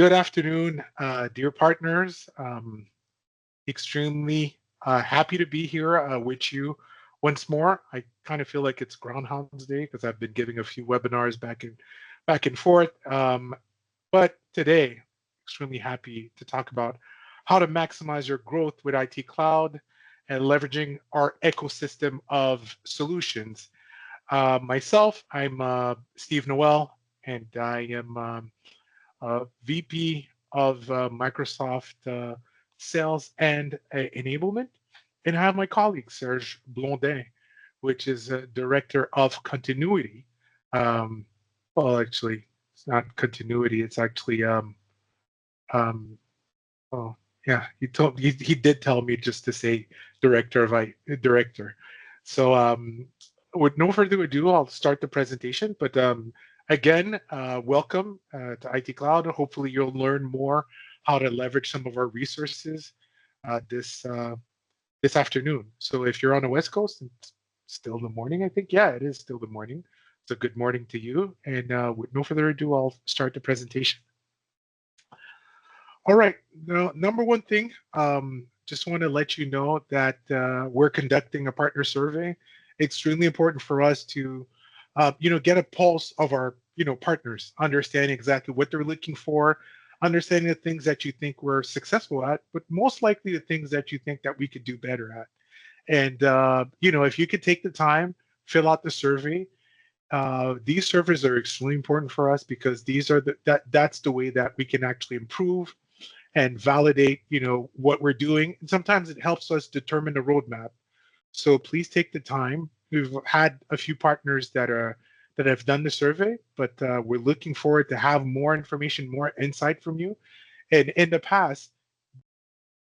Good afternoon, dear partners. Extremely happy to be here with you once more. I kind of feel like it's Groundhog's Day because I've been giving a few webinars back and forth. But today, extremely happy to talk about how to maximize your growth with IT Cloud and leveraging our ecosystem of solutions. Myself, I'm Steve Noel, and I am VP of Microsoft Sales and Enablement. And I have my colleague, Serge Blondin, which is Director of Continuity. Um, well, actually, it's not continuity. It's actually, um, oh, yeah, he did tell me just to say Director. So with no further ado, I'll start the presentation. But again, welcome to IT Cloud. Hopefully, you'll learn more how to leverage some of our resources this afternoon. So if you're on the West Coast, it's still the morning, I think. Yeah, it is still the morning. So good morning to you. And with no further ado, I'll start the presentation. All right. Now, number one thing, just want to let you know that we're conducting a partner survey. Extremely important for us to, get a pulse of our, partners, understanding exactly what they're looking for, understanding the things that you think we're successful at, but most likely the things that you think that we could do better at. And if you could take the time, fill out the survey. These surveys are extremely important for us because these are that's the way that we can actually improve and validate, what we're doing. And sometimes it helps us determine the roadmap. So please take the time. We've had a few partners that have done the survey, but we're looking forward to have more information, more insight from you. And in the past,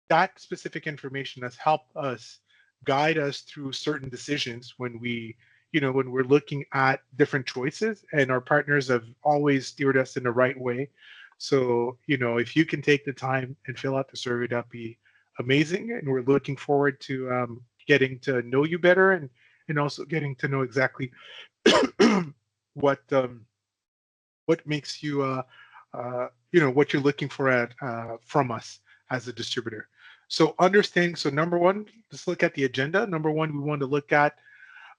that specific information has helped us guide us through certain decisions when we're looking at different choices, and our partners have always steered us in the right way. So, if you can take the time and fill out the survey, that'd be amazing. And we're looking forward to getting to know you better, and also getting to know exactly what makes you what you're looking for from us as a distributor. So understanding. So number one, let's look at the agenda. Number one, we want to look at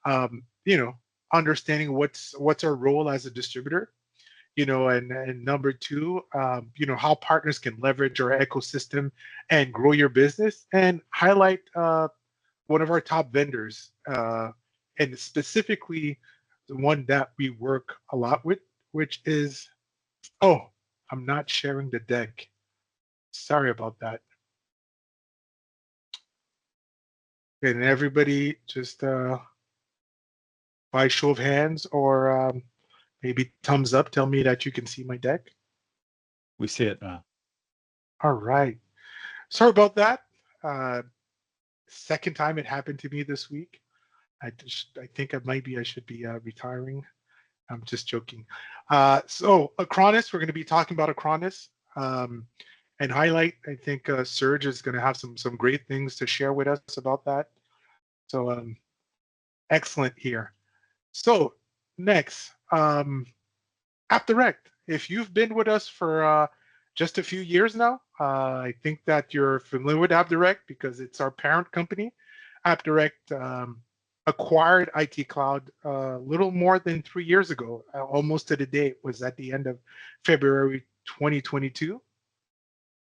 um, you know understanding what's our role as a distributor. And number two, how partners can leverage our ecosystem and grow your business, and highlight one of our top vendors, and specifically the one that we work a lot with, which is, oh, I'm not sharing the deck. Sorry about that. Can everybody just by show of hands, or maybe thumbs up, tell me that you can see my deck? We see it now. All right. Sorry about that. Second time it happened to me this week. I think I should be retiring. I'm just joking. So Acronis, we're going to be talking about Acronis, and highlight. I think Serge is going to have some great things to share with us about that. So excellent here. So next, AppDirect. If you've been with us for just a few years now, I think that you're familiar with AppDirect because it's our parent company. AppDirect acquired ITCloud a little more than 3 years ago, almost to the date. Was at the end of February 2022.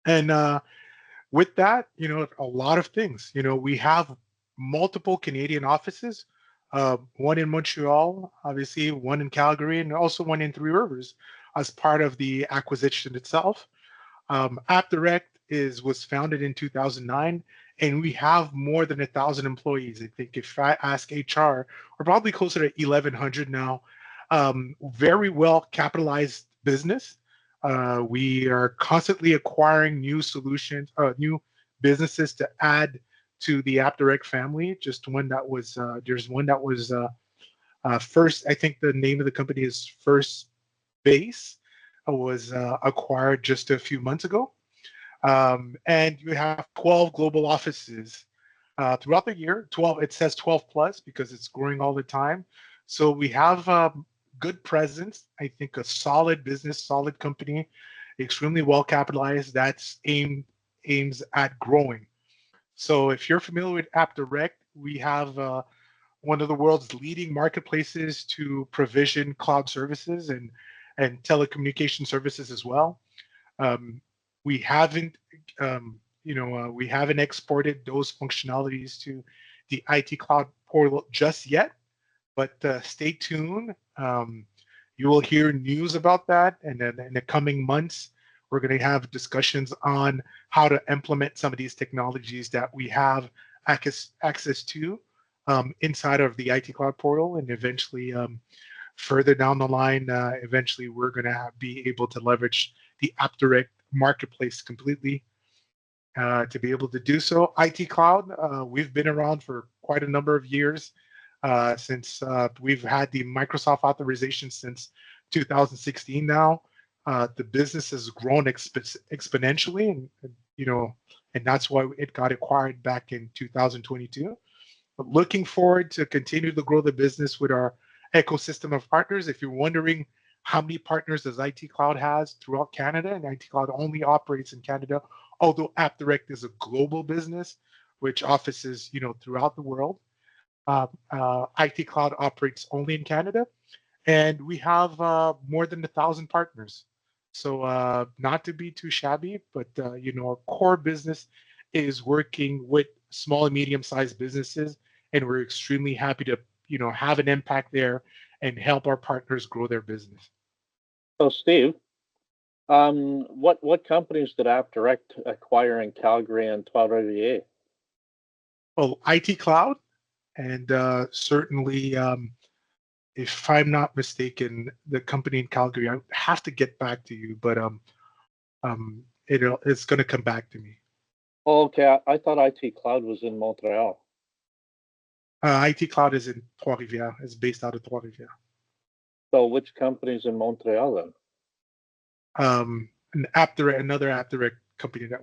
And with that, a lot of things. We have multiple Canadian offices, one in Montreal, obviously, one in Calgary, and also one in Three Rivers as part of the acquisition itself. AppDirect was founded in 2009, and we have more than 1,000 employees. I think if I ask HR, we're probably closer to 1,100 now. Very well capitalized business. We are constantly acquiring new solutions, new businesses to add to the AppDirect family. Just one that was, there's one that was first, I think the name of the company is First Base, was acquired just a few months ago. And you have 12 global offices throughout the year. 12, it says 12 plus because it's growing all the time. So we have good presence. I think a solid business, solid company. extremely well capitalized. That's aims at growing. So if you're familiar with AppDirect, we have one of the world's leading marketplaces to provision cloud services and telecommunication services as well. Um, we haven't, we haven't exported those functionalities to the IT Cloud portal just yet, but stay tuned. You will hear news about that, and then in the coming months, we're going to have discussions on how to implement some of these technologies that we have access to inside of the IT Cloud portal, and eventually further down the line, eventually we're going to be able to leverage the AppDirect marketplace completely to be able to do so. IT Cloud, we've been around for quite a number of years since we've had the Microsoft authorization since 2016 now. The business has grown exponentially, and that's why it got acquired back in 2022. But looking forward to continue to grow the business with our ecosystem of partners. If you're wondering how many partners does IT Cloud has throughout Canada, and IT Cloud only operates in Canada, although AppDirect is a global business, which offices throughout the world. IT Cloud operates only in Canada, and we have more than 1,000 partners. So not to be too shabby, but our core business is working with small and medium-sized businesses, and we're extremely happy to have an impact there and help our partners grow their business. So, Steve, what companies did AppDirect acquire in Calgary and Trois-Rivières? Well, IT Cloud, and certainly, if I'm not mistaken, the company in Calgary. I have to get back to you, but it's going to come back to me. Oh, okay, I thought ITCloud was in Montreal. IT Cloud is in Trois-Rivières. It's based out of Trois-Rivières. So, which company's in Montreal then? Another AppDirect company that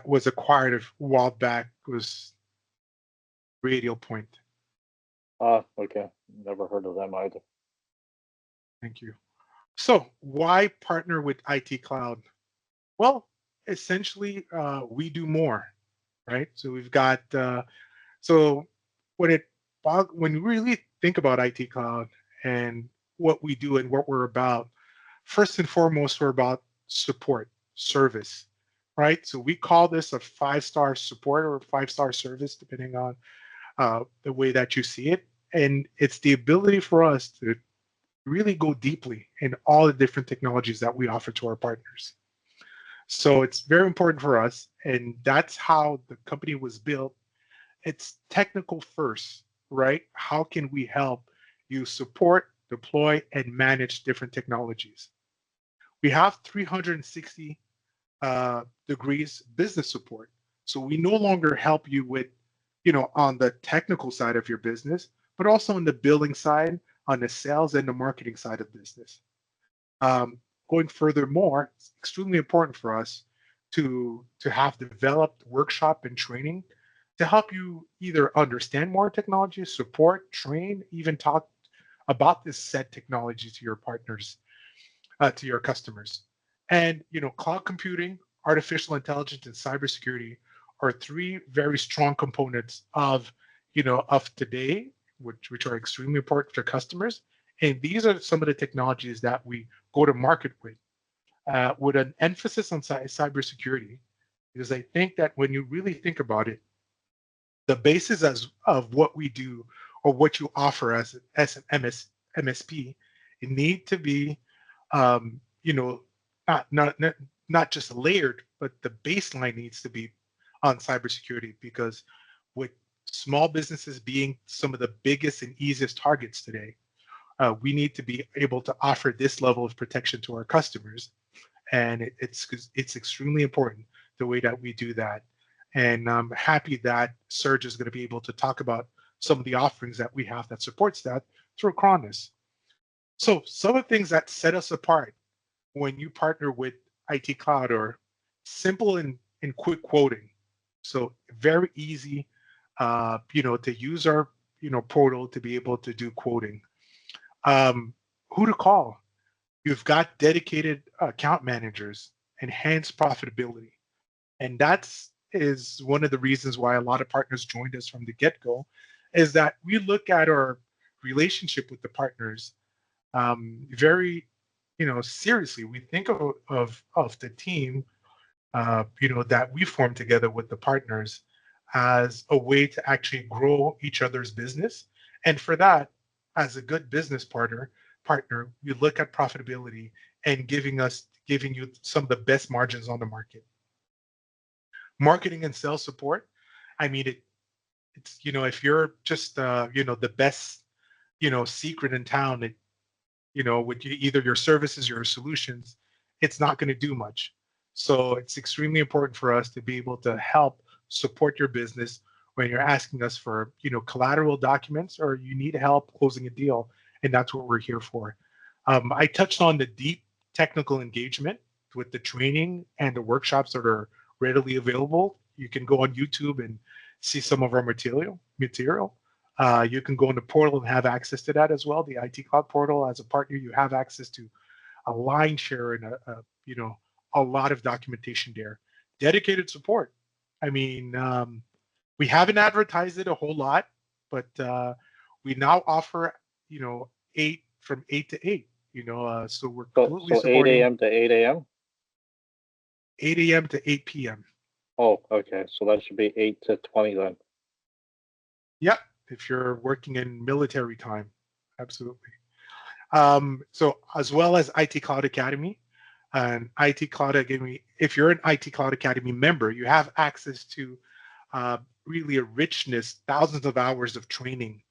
was acquired a while back was Radial Point. Okay, never heard of them either. Thank you. So, why partner with IT Cloud? Well, essentially, we do more, right? So we've got so when you really think about IT Cloud and what we do and what we're about, first and foremost, we're about support, service, right? So we call this a 5-star support or 5-star service, depending on the way that you see it. And it's the ability for us to really go deeply in all the different technologies that we offer to our partners. So it's very important for us, and that's how the company was built. It's technical first, right? How can we help you support, deploy, and manage different technologies? We have 360 degrees business support. So we no longer help you with, on the technical side of your business, but also on the billing side, on the sales and the marketing side of business. Going furthermore, it's extremely important for us to have developed workshop and training to help you either understand more technology, support, train, even talk about this said technology to your partners, to your customers. And cloud computing, artificial intelligence, and cybersecurity are 3 very strong components of of today, which are extremely important for customers. And these are some of the technologies that we go to market with an emphasis on cybersecurity, because I think that when you really think about it, the basis of what we do or what you offer as an MSP, it need to be, you know, not just layered, but the baseline needs to be on cybersecurity, because with small businesses being some of the biggest and easiest targets today, we need to be able to offer this level of protection to our customers, and it's extremely important the way that we do that. And I'm happy that Serge is going to be able to talk about some of the offerings that we have that supports that through Acronis. So some of the things that set us apart when you partner with IT Cloud are simple and quick quoting. So very easy, to use our, portal to be able to do quoting. Who to call? You've got dedicated account managers, enhanced profitability. And that's is one of the reasons why a lot of partners joined us from the get-go, is that we look at our relationship with the partners very, seriously. We think of the team, that we form together with the partners as a way to actually grow each other's business. And for that, as a good business partner, we look at profitability and giving you some of the best margins on the market. Marketing and sales support. I mean, it's if you're just the best secret in town, with either your services or your solutions, it's not going to do much. So it's extremely important for us to be able to help support your business when you're asking us for collateral documents or you need help closing a deal, and that's what we're here for. I touched on the deep technical engagement with the training and the workshops that are readily available. You can go on YouTube and see some of our material. You can go in the portal and have access to that as well. The ITCloud portal, as a partner, you have access to a line share and a lot of documentation there. Dedicated support. I mean, we haven't advertised it a whole lot, but we now offer 8 from 8 to 8. So we're completely So 8 supporting a.m. to 8 a.m.? 8 a.m. to 8 p.m. Oh, okay. So that should be 8 to 20 then. Yep, if you're working in military time, absolutely. So as well as IT Cloud Academy and IT Cloud Academy, if you're an IT Cloud Academy member, you have access to really a richness, thousands of hours of training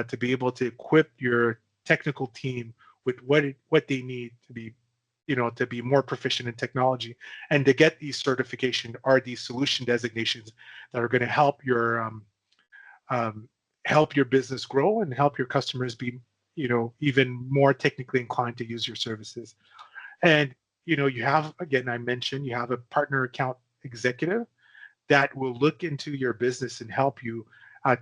to be able to equip your technical team with what they need to be more proficient in technology and to get these certification or these solution designations that are going to help your business grow and help your customers be even more technically inclined to use your services. And you have, again, I mentioned, you have a partner account executive that will look into your business and help you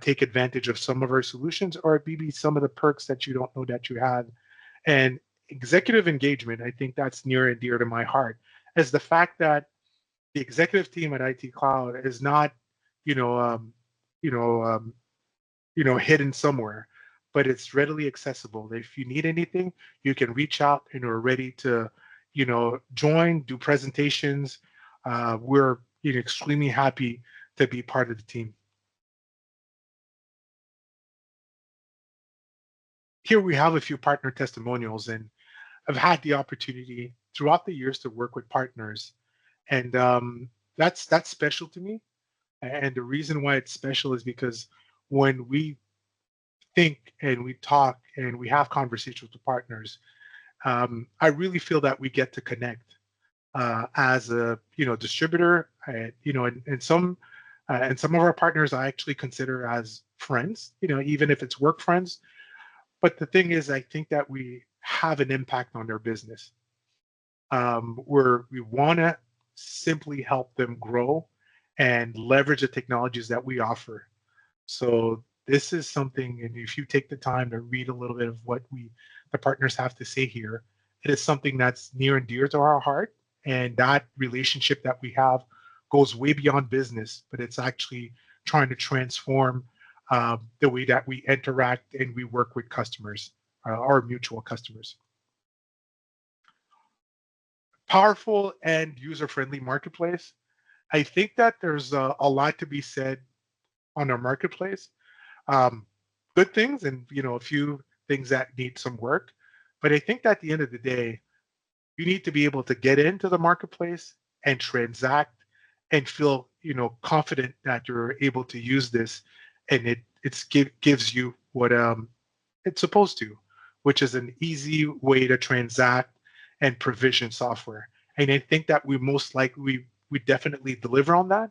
take advantage of some of our solutions or maybe some of the perks that you don't know that you have. And executive engagement, I think that's near and dear to my heart, is the fact that the executive team at IT Cloud is not, you know, um, you know, um, hidden somewhere, but it's readily accessible. If you need anything, you can reach out and we're ready to, join, do presentations. We're extremely happy to be part of the team. Here we have a few partner testimonials, and I've had the opportunity throughout the years to work with partners, and that's special to me. And the reason why it's special is because when we think and we talk and we have conversations with partners, I really feel that we get to connect as a distributor, and some of our partners I actually consider as friends, even if it's work friends. But the thing is, I think that we have an impact on their business. We want to simply help them grow and leverage the technologies that we offer. So this is something, and if you take the time to read a little bit of what the partners have to say here, it is something that's near and dear to our heart. And that relationship that we have goes way beyond business, but it's actually trying to transform the way that we interact and we work with customers, our mutual customers. Powerful and user-friendly marketplace. I think that there's a lot to be said on our marketplace. Good things and a few things that need some work. But I think that at the end of the day, you need to be able to get into the marketplace and transact and feel confident that you're able to use this, and gives you what it's supposed to, which is an easy way to transact and provision software. And I think that we definitely deliver on that.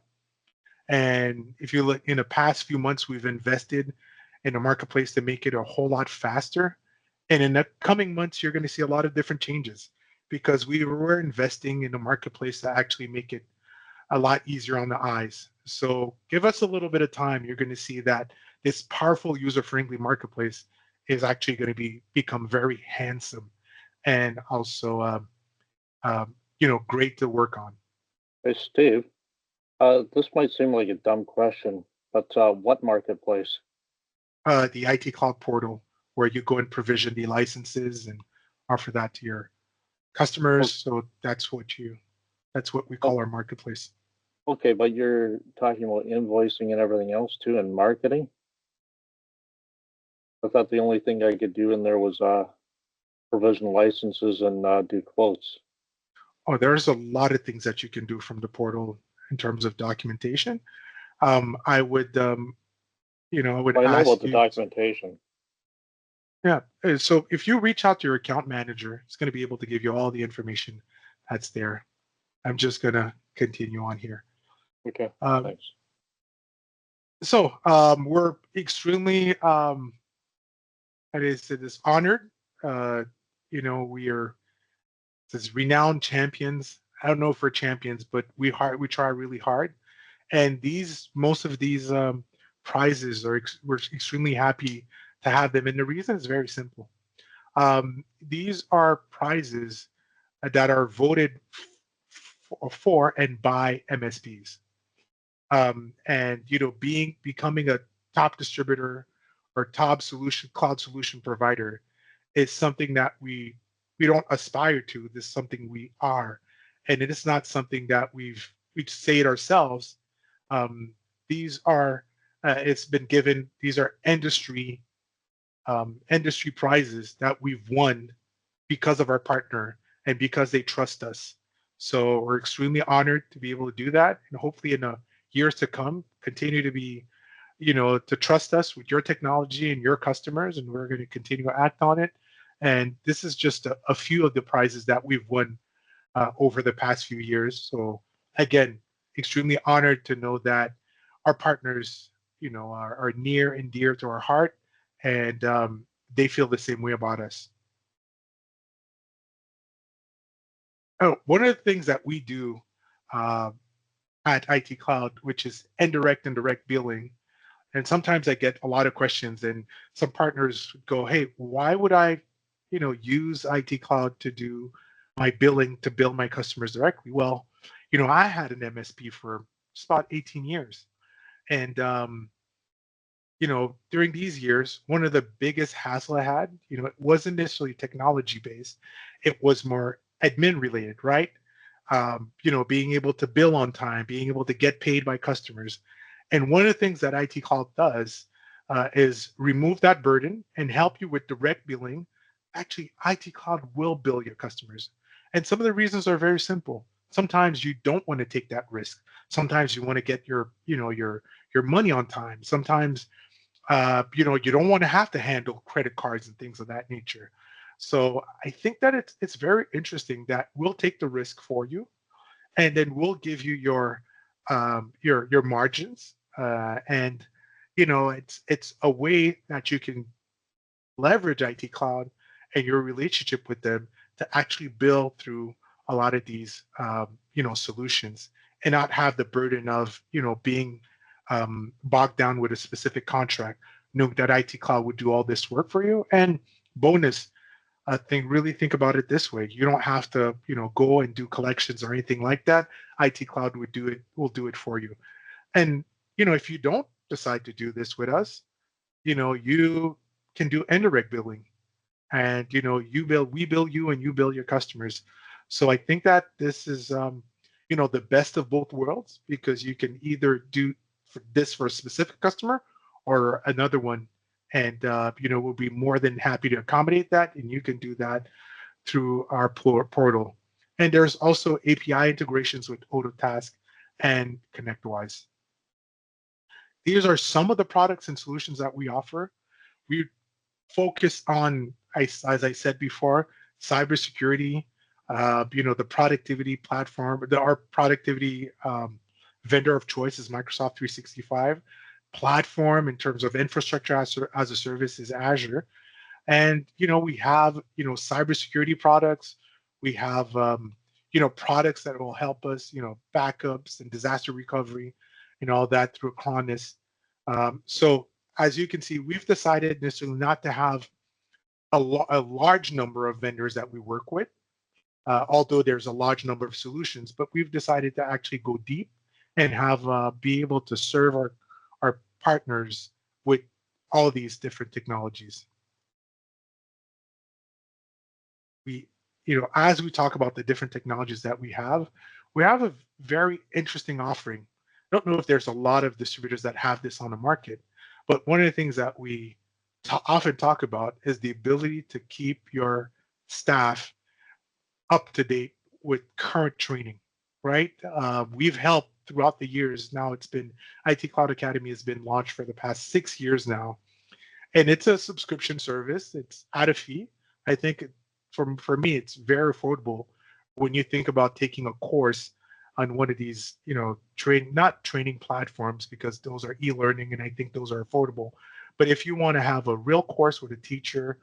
And if you look in the past few months, we've invested in the marketplace to make it a whole lot faster. And in the coming months, you're going to see a lot of different changes because we were investing in the marketplace to actually make it a lot easier on the eyes. So give us a little bit of time. You're going to see that this powerful user-friendly marketplace is actually going to become very handsome. and also great to work on. Hey, Steve, this might seem like a dumb question, but what marketplace? The IT Cloud portal, where you go and provision the licenses and offer that to your customers. So that's what we call our marketplace. Okay, but you're talking about invoicing and everything else too, and marketing? I thought the only thing I could do in there was provision licenses and do quotes. Oh, there's a lot of things that you can do from the portal in terms of documentation. I would, I would But I know about ask the you. documentation. Yeah. So if you reach out to your account manager, it's going to be able to give you all the information that's there. I'm just going to continue on here. Okay, thanks. So we're extremely, it is honored. We are this renowned champions. I don't know if we're champions, but we try really hard. And most of these prizes we're extremely happy to have them. And the reason is very simple. These are prizes that are voted for and by MSPs. And becoming a top distributor or top cloud solution provider is something that we don't aspire to. This is something we are, and it is not something that we say it ourselves. These are it's been given. These are industry prizes that we've won because of our partner and because they trust us. So we're extremely honored to be able to do that, and hopefully in the years to come, continue to be, to trust us with your technology and your customers, and we're going to continue to act on it. And this is just a few of the prizes that we've won over the past few years. So again, extremely honored to know that our partners, are near and dear to our heart, and they feel the same way about us. Oh, one of the things that we do uh, at ITCloud, which is indirect and direct billing, and sometimes I get a lot of questions, and some partners go, "Hey, why would I, use ITCloud to do my billing to bill my customers directly?" Well, I had an MSP for just about 18 years, and during these years, one of the biggest hassle I had, it wasn't necessarily technology based, it was more admin related, right? Being able to bill on time, being able to get paid by customers. And one of the things that IT Cloud does is remove that burden and help you with direct billing. Actually, IT Cloud will bill your customers. And some of the reasons are very simple. Sometimes you don't want to take that risk. Sometimes you want to get your money on time. Sometimes you don't want to have to handle credit cards and things of that nature. So I think that it's very interesting that we'll take the risk for you, and then we'll give you your margins, and it's a way that you can leverage IT Cloud and your relationship with them to actually build through a lot of these solutions and not have the burden of being bogged down with a specific contract. Know that IT Cloud would do all this work for you. And bonus really think about it this way: you don't have to go and do collections or anything like that. IT Cloud will do it for you. And if you don't decide to do this with us, you can do indirect billing, and we bill you and you bill your customers. So I think that this is the best of both worlds, because you can either do this for a specific customer or another one, and we'll be more than happy to accommodate that, and you can do that through our portal. And there's also API integrations with Autotask and ConnectWise. These are some of the products and solutions that we offer. We focus on, as I said before, cybersecurity, the productivity platform. Our productivity vendor of choice is Microsoft 365. Platform in terms of infrastructure as a service is Azure. And we have cybersecurity products. We have products that will help us, backups and disaster recovery and all that through Acronis. So as you can see, we've decided necessarily not to have a large number of vendors that we work with, although there's a large number of solutions, but we've decided to actually go deep and have be able to serve our partners with all these different technologies. We, as we talk about the different technologies that we have a very interesting offering. I don't know if there's a lot of distributors that have this on the market, but one of the things that we often talk about is the ability to keep your staff up to date with current training, right? We've helped throughout the years. Now it's been IT Cloud Academy has been launched for the past 6 years now, and it's a subscription service. It's at a fee. I think for me, it's very affordable when you think about taking a course on one of these, not training platforms, because those are e-learning, and I think those are affordable. But if you want to have a real course with a teacher,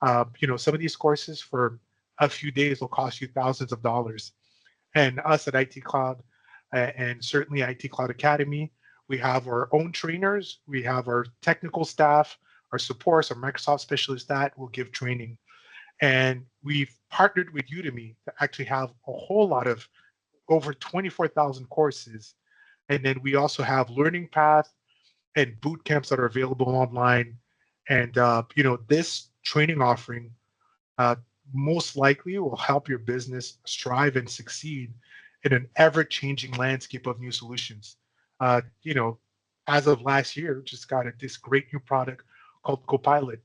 some of these courses for a few days will cost you thousands of dollars. And us at IT Cloud, and certainly IT Cloud Academy, we have our own trainers, we have our technical staff, our supports, our Microsoft specialists that will give training. And we've partnered with Udemy to actually have a whole lot of over 24,000 courses. And then we also have Learning Path and boot camps that are available online. And this training offering most likely will help your business strive and succeed in an ever-changing landscape of new solutions. As of last year, just got this great new product called Copilot.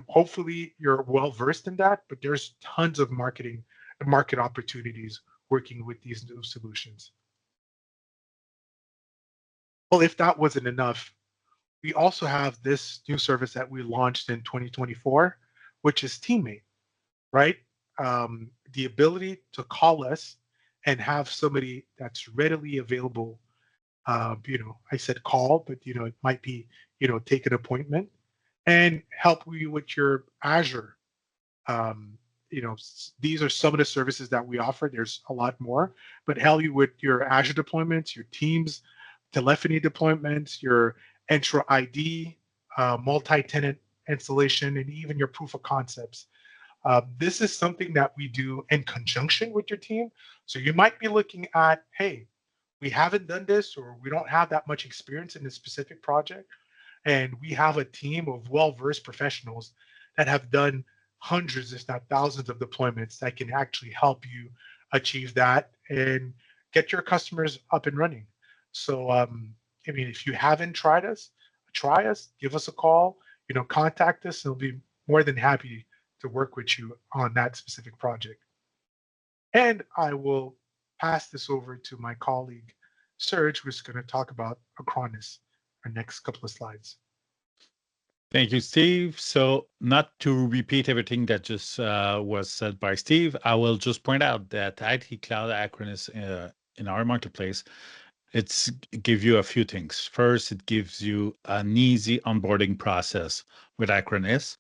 Hopefully you're well versed in that, but there's tons of market opportunities working with these new solutions. Well, if that wasn't enough, we also have this new service that we launched in 2024, which is Teammate, right? The ability to call us and have somebody that's readily available. I said call, but it might be, take an appointment and help you with your Azure. These are some of the services that we offer. There's a lot more, but help you with your Azure deployments, your Teams telephony deployments, your Entra ID, multi-tenant installation, and even your proof of concepts. This is something that we do in conjunction with your team. So you might be looking at, hey, we haven't done this, or we don't have that much experience in this specific project. And we have a team of well-versed professionals that have done hundreds, if not thousands, of deployments that can actually help you achieve that and get your customers up and running. So, if you haven't tried us, try us, give us a call, contact us, and we'll be more than happy to work with you on that specific project. And I will pass this over to my colleague, Serge, who's going to talk about Acronis, our next couple of slides. Thank you, Steve. So not to repeat everything that just was said by Steve, I will just point out that IT Cloud Acronis in our marketplace, it's give you a few things. First, it gives you an easy onboarding process with Acronis,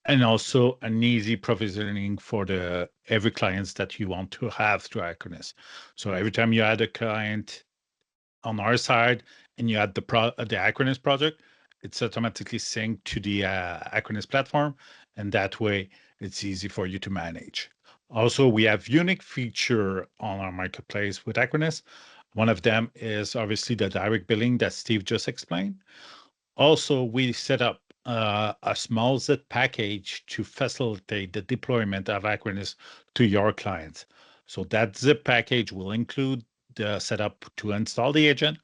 and also an easy provisioning for every clients that you want to have through Acronis. So every time you add a client on our side and you add the Acronis project, it's automatically synced to the Acronis platform, and that way it's easy for you to manage. Also, we have unique feature on our marketplace with Acronis. One of them is obviously the direct billing that Steve just explained. Also, we set up a small zip package to facilitate the deployment of Acronis to your clients. So that zip package will include the setup to install the agent,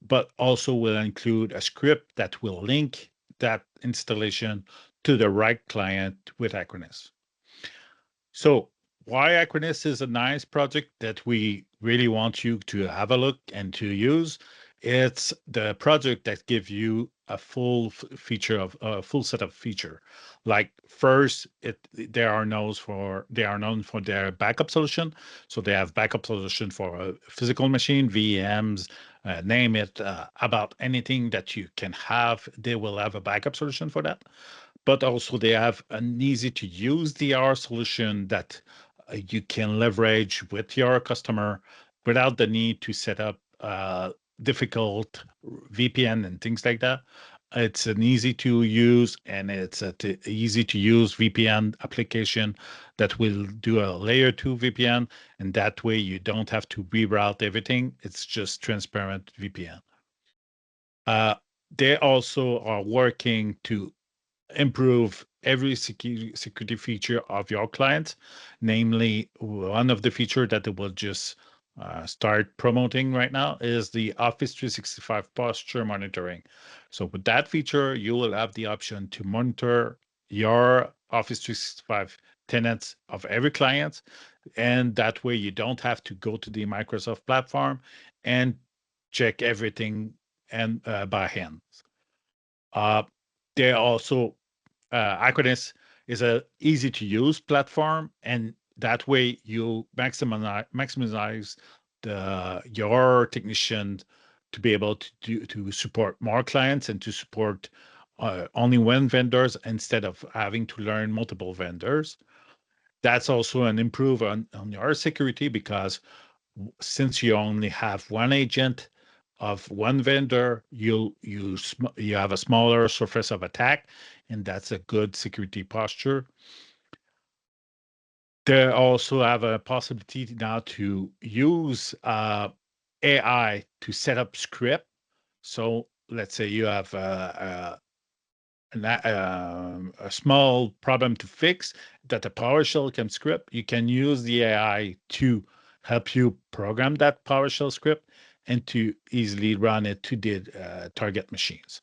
but also will include a script that will link that installation to the right client with Acronis. So why Acronis is a nice project that we really want you to have a look and to use. It's the project that gives you a full set of feature. Like first, they are known for their backup solution. So they have backup solution for a physical machine, VMs, name it, about anything that you can have. They will have a backup solution for that. But also they have an easy to use DR solution that you can leverage with your customer without the need to set up difficult VPN and things like that. It's an easy to use and it's easy to use VPN application that will do a layer 2 VPN, and that way you don't have to reroute everything. It's just transparent VPN. They also are working to improve every security feature of your client. Namely, one of the feature that they will just start promoting right now is the Office 365 posture monitoring. So with that feature, you will have the option to monitor your Office 365 tenants of every client. And that way you don't have to go to the Microsoft platform and check everything and by hand. They also Acronis is a easy to use platform, and that way you maximize your technician to be able to support more clients and to support only one vendors instead of having to learn multiple vendors. That's also an improve on your security because since you only have one agent of one vendor, you have a smaller surface of attack, and that's a good security posture. They also have a possibility now to use AI to set up script. So let's say you have a small problem to fix that a PowerShell can script. You can use the AI to help you program that PowerShell script and to easily run it to the target machines.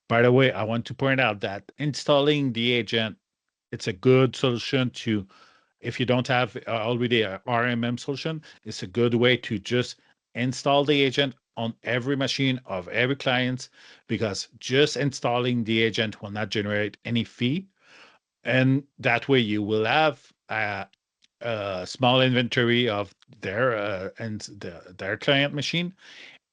By the way, I want to point out that installing the agent, it's a good solution to, if you don't have already a RMM solution, it's a good way to just install the agent on every machine of every client, because just installing the agent will not generate any fee. And that way you will have a small inventory of their client machine,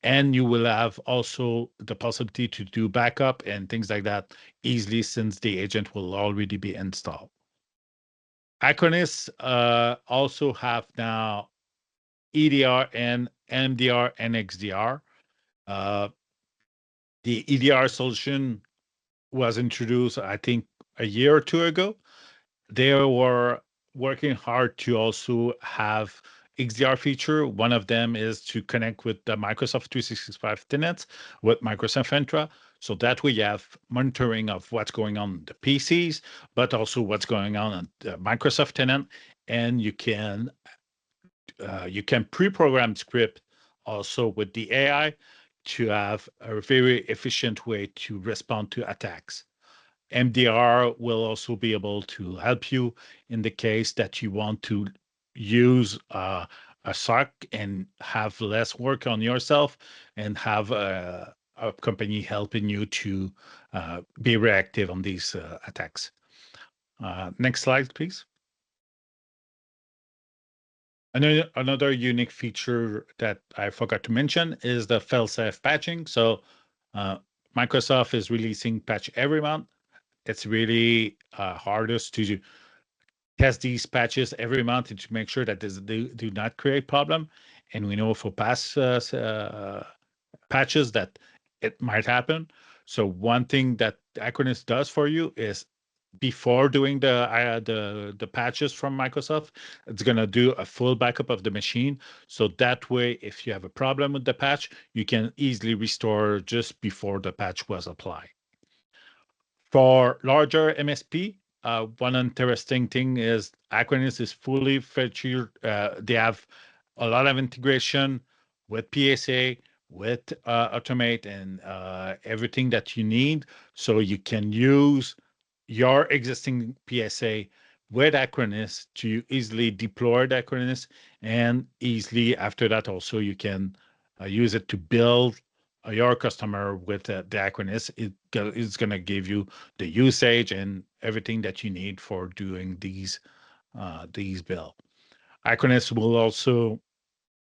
and you will have also the possibility to do backup and things like that easily since the agent will already be installed. Acronis also have now EDR and MDR and XDR. Uh, the EDR solution was introduced, I think, a year or two ago. They were working hard to also have XDR feature. One of them is to connect with the Microsoft 365 tenants with Microsoft Entra. So that way you have monitoring of what's going on the PCs, but also what's going on the Microsoft tenant. And you can pre-program script also with the AI to have a very efficient way to respond to attacks. MDR will also be able to help you in the case that you want to use a SOC and have less work on yourself and have a company helping you to be reactive on these attacks. Next slide, please. Another unique feature that I forgot to mention is the fail-safe patching. So Microsoft is releasing patch every month. It's really hardest to test these patches every month to make sure that they do not create problem. And we know for past patches that it might happen. So one thing that Acronis does for you is before doing the patches from Microsoft, it's gonna do a full backup of the machine. So that way, if you have a problem with the patch, you can easily restore just before the patch was applied. For larger MSP, one interesting thing is Acronis is fully featured. They have a lot of integration with PSA, with Automate, and everything that you need. So you can use your existing PSA with Acronis to easily deploy the Acronis, and easily after that also you can use it to build your customer with the Acronis. It's going to give you the usage and everything that you need for doing these build. Acronis will also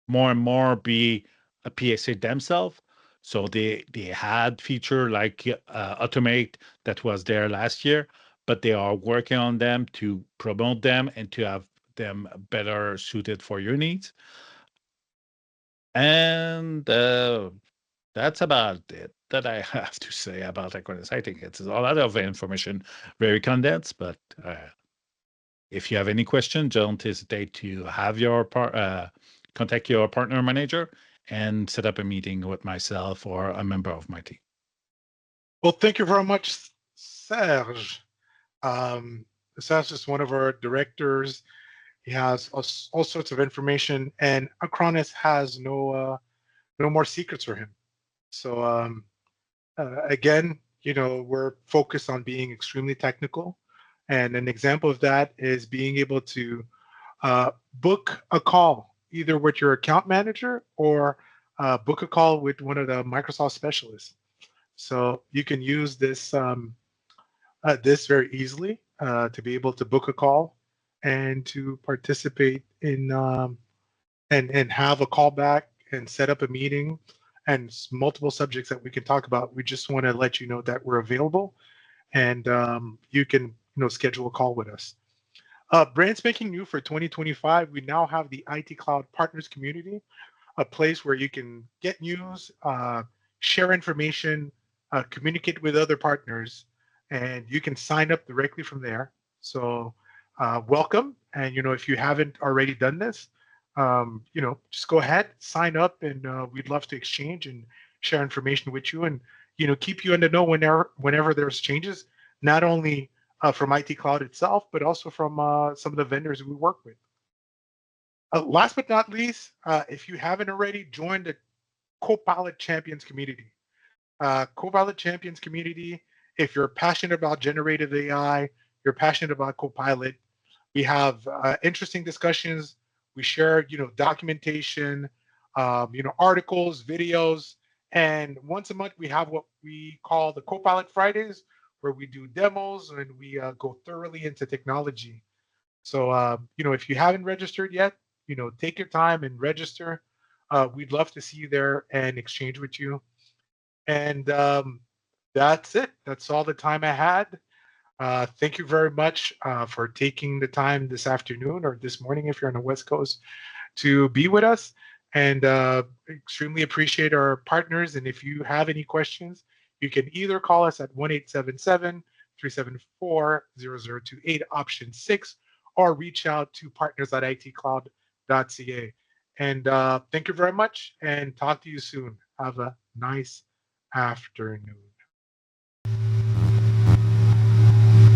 more and more be a PSA themselves. So they had feature like Automate that was there last year, but they are working on them to promote them and to have them better suited for your needs. And that's about it that I have to say about Acronis. I think it's a lot of information, very condensed, but if you have any questions, don't hesitate to have your contact your partner manager and set up a meeting with myself or a member of my team. Well, thank you very much, Serge. Um, Serge is one of our directors. He has all sorts of information, and Acronis has no more secrets for him. So again, we're focused on being extremely technical, and an example of that is being able to book a call either with your account manager or book a call with one of the Microsoft specialists. So you can use this very easily to be able to book a call and to participate in and have a callback and set up a meeting and multiple subjects that we can talk about. We just want to let you know that we're available, and you can schedule a call with us. Brand spanking new for 2025, we now have the ITCloud Partners Community, a place where you can get news, share information, communicate with other partners, and you can sign up directly from there. So welcome. And if you haven't already done this, just go ahead, sign up, and we'd love to exchange and share information with you, and keep you in the know whenever there's changes, not only from ITCloud itself, but also from some of the vendors we work with. Last but not least, if you haven't already, join the Copilot Champions community. Copilot Champions community, if you're passionate about generative AI, you're passionate about Copilot, we have interesting discussions. We share, documentation, articles, videos, and once a month we have what we call the Copilot Fridays, where we do demos and we go thoroughly into technology. So, if you haven't registered yet, take your time and register. We'd love to see you there and exchange with you. And that's it. That's all the time I had. Thank you very much for taking the time this afternoon or this morning if you're on the West Coast to be with us. And extremely appreciate our partners. And if you have any questions, you can either call us at 1-877-374-0028, option 6, or reach out to partners@itcloud.ca. And thank you very much and talk to you soon. Have a nice afternoon.